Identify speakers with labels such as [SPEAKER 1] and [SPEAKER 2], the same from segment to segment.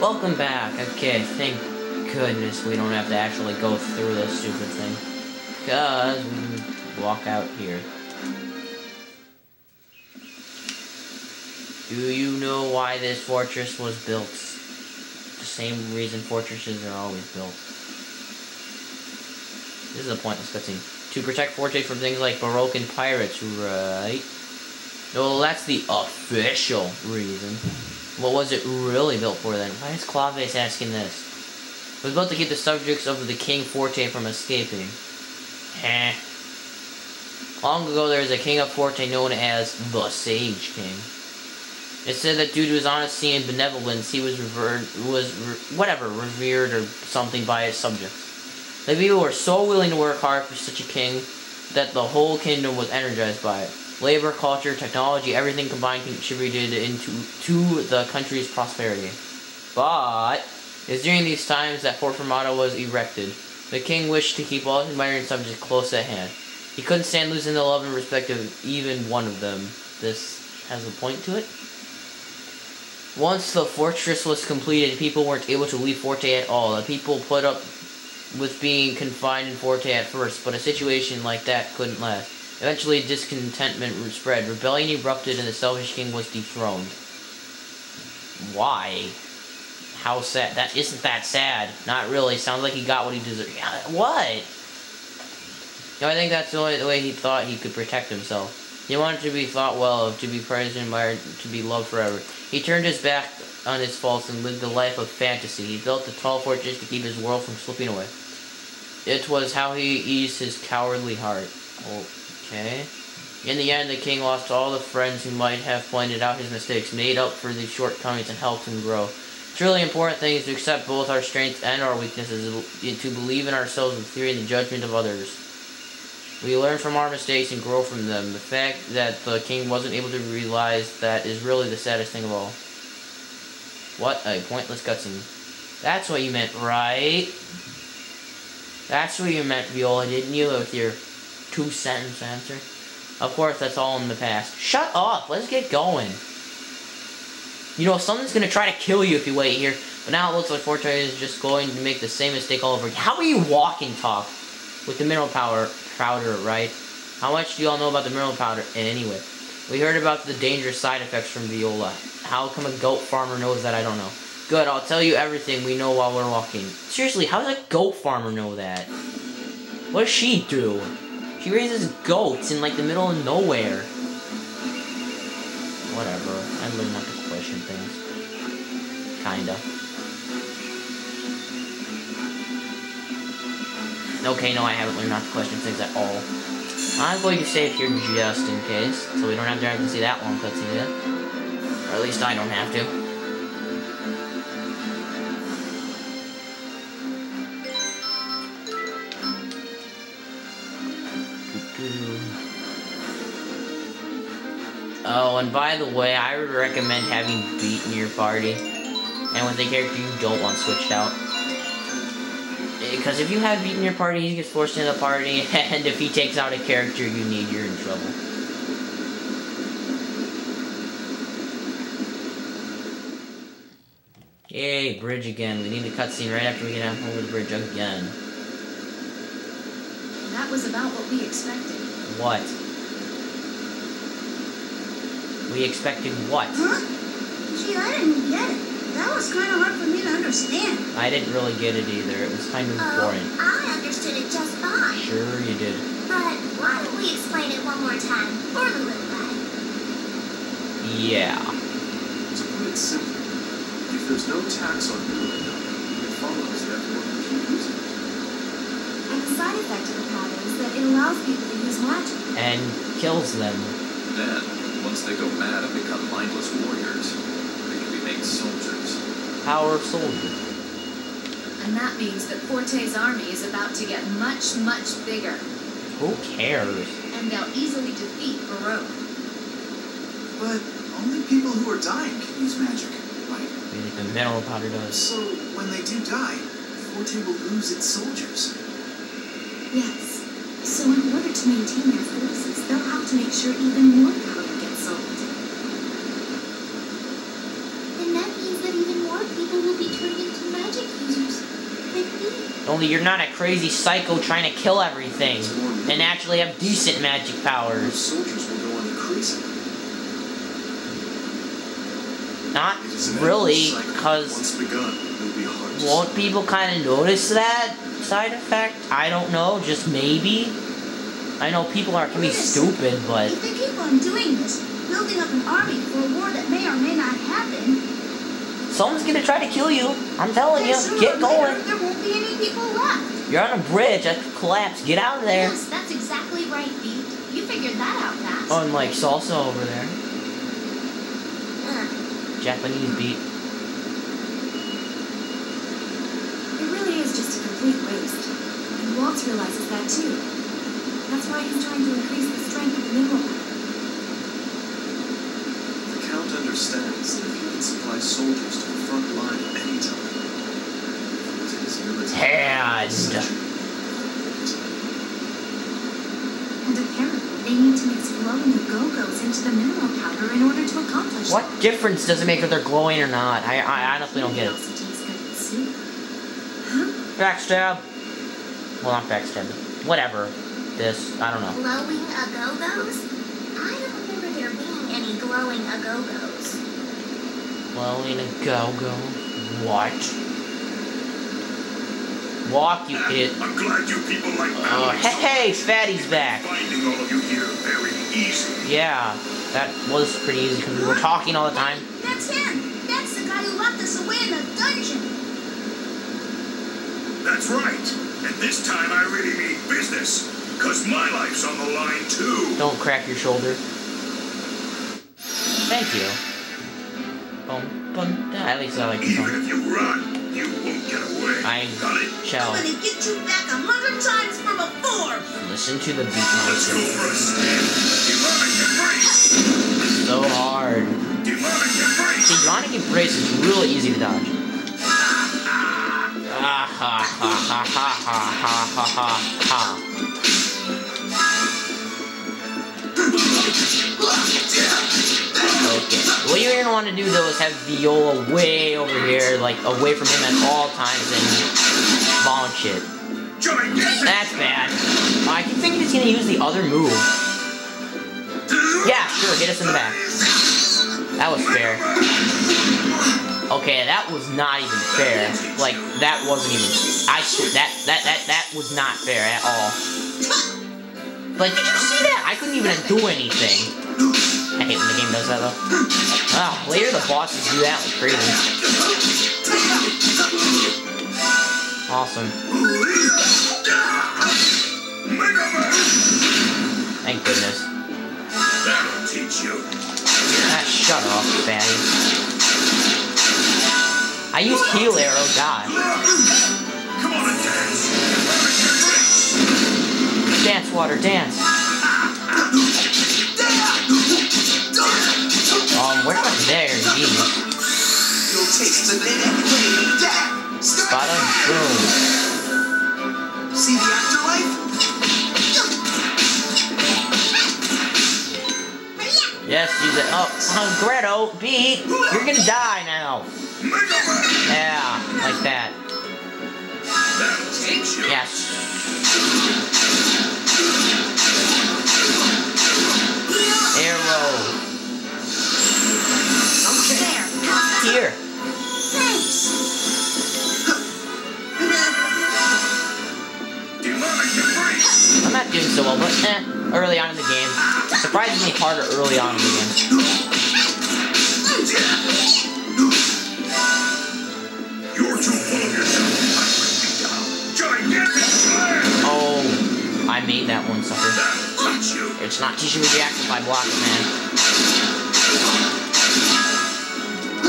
[SPEAKER 1] Welcome back. Okay, thank goodness we don't have to actually go through this stupid thing. Because we can walk out here. Do you know why this fortress was built? The same reason fortresses are always built. This is a pointless cutscene. To protect Forte from things like Baroque and pirates, right? No, that's the official reason. What was it really built for then? Why is Clawface asking this? It was built to keep the subjects of the King Forte from escaping. Long ago there was a king of Forte known as the Sage King. It said that due to his honesty and benevolence, he was revered or something by his subjects. The people were so willing to work hard for such a king that the whole kingdom was energized by it. Labor, culture, technology, everything combined contributed to the country's prosperity. But it was during these times that Fort Fermata was erected. The king wished to keep all his admiring subjects close at hand. He couldn't stand losing the love and respect of even one of them. This has a point to it. Once the fortress was completed, people weren't able to leave Forte at all. The people put up with being confined in Forte at first, but a situation like that couldn't last. Eventually, discontentment spread. Rebellion erupted and the selfish king was dethroned. Why? How sad? That isn't that sad. Not really. Sounds like he got what he deserved. Yeah, what? No, I think that's the only way he thought he could protect himself. He wanted to be thought well of, to be praised and admired, to be loved forever. He turned his back on his faults and lived a life of fantasy. He built a tall fortress to keep his world from slipping away. It was how he eased his cowardly heart. Okay. In the end, the king lost all the friends who might have pointed out his mistakes, made up for these shortcomings, and helped him grow. It's really important thing is to accept both our strengths and our weaknesses, to believe in ourselves with fear and the judgment of others. We learn from our mistakes and grow from them. The fact that the king wasn't able to realize that is really the saddest thing of all. What a pointless cutscene. That's what you meant, right? That's what you meant, Viola, didn't you, with your two-sentence answer? Of course, that's all in the past. Shut up! Let's get going. You know, someone's gonna try to kill you if you wait here, but now it looks like Forte is just going to make the same mistake all over again. How are you walking talk with the mineral powder, right? How much do y'all know about the mineral powder? Anyway, we heard about the dangerous side effects from Viola. How come a goat farmer knows that? I don't know. Good, I'll tell you everything we know while we're walking. Seriously, how does a goat farmer know that? What does she do? She raises goats in, like, the middle of nowhere. Whatever. I learned not to question things. Kinda. Okay, no, I haven't learned not to question things at all. I'm going to save here just in case, so we don't have to see that long cutscene yet. Or at least I don't have to. Oh, and by the way, I would recommend having Beat in your party. And with a character you don't want switched out. Because if you have Beat in your party, he gets forced into the party, and if he takes out a character you need, you're in trouble. Yay, bridge again. We need a cutscene right after we get over the bridge again.
[SPEAKER 2] That was about what we expected.
[SPEAKER 1] What? We expected what?
[SPEAKER 3] Huh? Gee, I didn't get it. That was kind of hard for me to understand.
[SPEAKER 1] I didn't really get it either. It was kind of boring.
[SPEAKER 4] I understood it just fine.
[SPEAKER 1] Sure you did.
[SPEAKER 4] But why don't we explain it one more time for the little guy?
[SPEAKER 1] Yeah.
[SPEAKER 5] To put it simply, if there's no tax on NOOOOO, it follows that everyone will keep using it.
[SPEAKER 2] And the side effect of the powder is that it allows people to use magic.
[SPEAKER 1] And kills them.
[SPEAKER 5] Then, once they go mad and become mindless warriors, they can be made soldiers.
[SPEAKER 1] Power of soldier.
[SPEAKER 2] And that means that Forte's army is about to get much, much bigger.
[SPEAKER 1] Who cares?
[SPEAKER 2] And they'll easily defeat Baroque.
[SPEAKER 6] But only people who are dying can use magic, right?
[SPEAKER 1] The mineral powder does.
[SPEAKER 6] So when they do die, Forte will lose its soldiers.
[SPEAKER 2] Yes. So in order to maintain their forces, they'll have to make sure even more powder gets sold.
[SPEAKER 4] Then that means that even more people will be
[SPEAKER 1] Only you're not a crazy psycho trying to kill everything. And actually have decent magic powers.
[SPEAKER 5] Soldiers will go on increasing.
[SPEAKER 1] Not
[SPEAKER 5] It is an
[SPEAKER 1] really,
[SPEAKER 5] endless cycle.
[SPEAKER 1] because
[SPEAKER 5] Once begun, it will be hard to
[SPEAKER 1] won't
[SPEAKER 5] stop.
[SPEAKER 1] people kind of notice that side effect? I don't know, just maybe. I know people can be stupid, but
[SPEAKER 3] If they keep on doing this, building up an army for a war that may or may not happen,
[SPEAKER 1] someone's gonna try to kill you. I'm telling you,
[SPEAKER 3] then sooner
[SPEAKER 1] get
[SPEAKER 3] or later,
[SPEAKER 1] going.
[SPEAKER 3] there won't be any people left.
[SPEAKER 1] You're on a bridge that could collapse. Get out of there.
[SPEAKER 4] Yes, that's exactly right, Beat. You figured that out fast.
[SPEAKER 1] Unlike salsa over there.
[SPEAKER 4] Uh,
[SPEAKER 1] Japanese beat.
[SPEAKER 2] It really is just a complete waste. And Waltz realizes that too. That's why he's trying to increase the strength of the mineral powder.
[SPEAKER 5] The Count understands that if he can supply soldiers to the front line at any time, with his military
[SPEAKER 1] Hand.
[SPEAKER 2] And apparently they need to mix glowing go-go's into the mineral powder in order to accomplish
[SPEAKER 1] What difference does it make if they're glowing or not? I honestly don't get it.
[SPEAKER 2] also tastes good in soup.
[SPEAKER 1] Backstab. Well, not backstab. Whatever. This. I don't know.
[SPEAKER 4] glowing a-go-go's? I don't remember there being any glowing a-go-go's.
[SPEAKER 1] Glowing a go-go. What? Walk, you idiot.
[SPEAKER 7] I'm glad you people like
[SPEAKER 1] Oh, hey, Fatty's back.
[SPEAKER 7] finding all of you here very easy.
[SPEAKER 1] Yeah, that was pretty easy because we were talking all the time.
[SPEAKER 3] That's him. That's the guy who locked us away in the dungeon.
[SPEAKER 7] That's right. And this time I really mean business. Cause my life's on the line too.
[SPEAKER 1] Don't crack your shoulder. Thank you. Boom, boom, at least I like the
[SPEAKER 7] Even
[SPEAKER 1] song.
[SPEAKER 7] if you run, you won't get away.
[SPEAKER 1] I
[SPEAKER 7] Got it?
[SPEAKER 1] shall
[SPEAKER 3] I'm gonna get you back 100 times from before.
[SPEAKER 1] listen to the beat
[SPEAKER 7] Let's go
[SPEAKER 1] monster.
[SPEAKER 7] for a spin. Demonic embrace.
[SPEAKER 1] So hard.
[SPEAKER 7] Demonic embrace.
[SPEAKER 1] See, Demonic Embrace is really easy to dodge. Ah ha ha ha ha ha ha ha ha. Okay. What you're gonna want to do though is have Viola way over here, like away from him at all times, and launch it.
[SPEAKER 7] Gigantic.
[SPEAKER 1] That's bad. I keep thinking he's gonna use the other move. Yeah, sure, hit us in the back. That was fair. Okay, that was not even fair. Like, that wasn't even. That was not fair at all. Like, did you see that? I couldn't even do anything. I hate when the game does that though. Oh, later the bosses do that like crazy. Awesome.
[SPEAKER 7] Mega Man.
[SPEAKER 1] Thank goodness.
[SPEAKER 7] That'll teach you.
[SPEAKER 1] Ah, shut up, fatty. I used heal arrow, God.
[SPEAKER 7] Come on and dance.
[SPEAKER 1] Dance, water, dance. Where's my there? Jeez.
[SPEAKER 6] You'll taste the death.
[SPEAKER 1] Bada boom.
[SPEAKER 6] See the afterlife?
[SPEAKER 1] Yes, use it. Oh, Greto, beat. You're gonna die now.
[SPEAKER 7] Mega Man.
[SPEAKER 1] Yeah, like that.
[SPEAKER 7] That'll teach you.
[SPEAKER 1] Yes. Arrow. Here.
[SPEAKER 7] Demonic embrace.
[SPEAKER 1] I'm not doing so well, but early on in the game. Surprisingly harder early on in the game.
[SPEAKER 7] You're too full of yourself. I put you down. Gigantic slam.
[SPEAKER 1] Oh, I made that one, sucker.
[SPEAKER 7] That'll teach you.
[SPEAKER 1] It's not teaching me the action if I block it, man.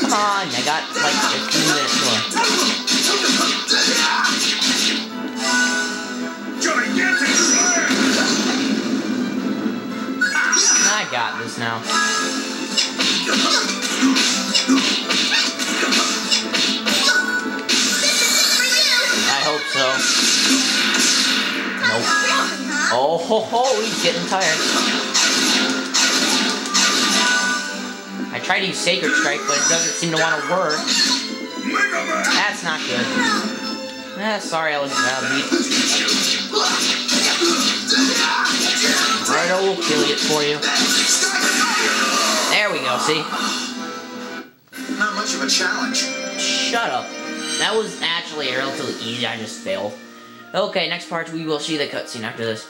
[SPEAKER 1] Come on, I got like 15 minutes more.
[SPEAKER 7] Gigantic slam.
[SPEAKER 1] I got this now. I hope so. Nope. Oh ho ho, he's getting tired. I tried to use Sacred Strike, but it doesn't seem to want to work.
[SPEAKER 7] Mega Man.
[SPEAKER 1] That's not good. Sorry, I was beat. Righto, we'll kill it for you. There we go, see?
[SPEAKER 6] Not much of a challenge.
[SPEAKER 1] Shut up. That was actually relatively easy, I just failed. Okay, next part, we will see the cutscene after this.